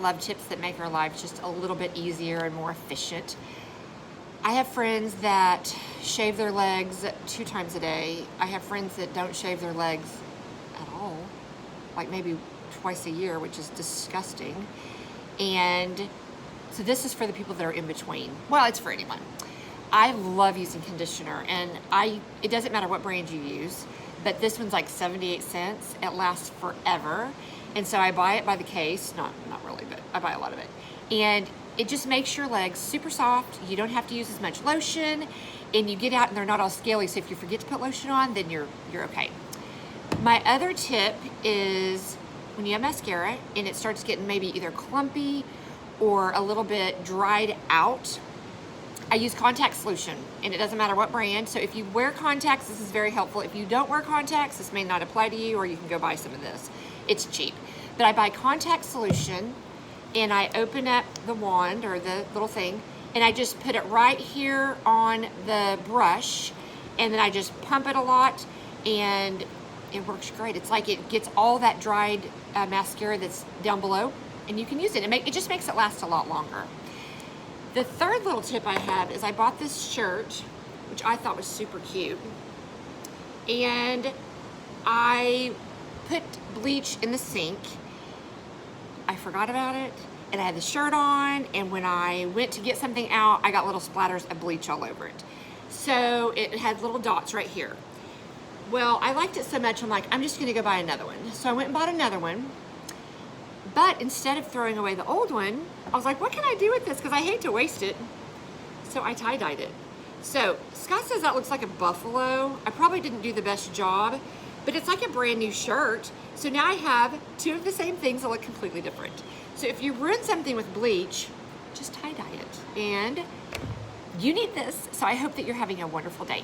love tips that make our lives just a little bit easier and more efficient. I have friends that shave their legs 2 times a day. I have friends that don't shave their legs at all, like maybe twice a year, which is disgusting. And so this is for the people that are in between. Well, it's for anyone. I love using conditioner, and it doesn't matter what brand you use, but this one's like 78 cents. It lasts forever. And so I buy it by the case, not really, but I buy a lot of it. And it just makes your legs super soft. You don't have to use as much lotion, and you get out and they're not all scaly, so if you forget to put lotion on, then you're okay. My other tip is when you have mascara and it starts getting maybe either clumpy or a little bit dried out, I use contact solution, and it doesn't matter what brand. So if you wear contacts, this is very helpful. If you don't wear contacts, this may not apply to you, or you can go buy some of this. It's cheap. But I buy contact solution, and I open up the wand or the little thing, and I just put it right here on the brush, and then I just pump it a lot, and it works great. It's like it gets all that dried mascara that's down below, and you can use it. It just makes it last a lot longer. The third little tip I have is I bought this shirt, which I thought was super cute, and I put bleach in the sink. I forgot about it, and I had the shirt on, and when I went to get something out, I got little splatters of bleach all over it. So it had little dots right here. Well, I liked it so much, I'm like, I'm just gonna go buy another one. So I went and bought another one, but instead of throwing away the old one, I was like, what can I do with this? Because I hate to waste it. So I tie-dyed it. So Scott says that looks like a buffalo. I probably didn't do the best job, but it's like a brand new shirt. So now I have 2 of the same things that look completely different. So if you ruin something with bleach, just tie-dye it. And you need this, so I hope that you're having a wonderful day.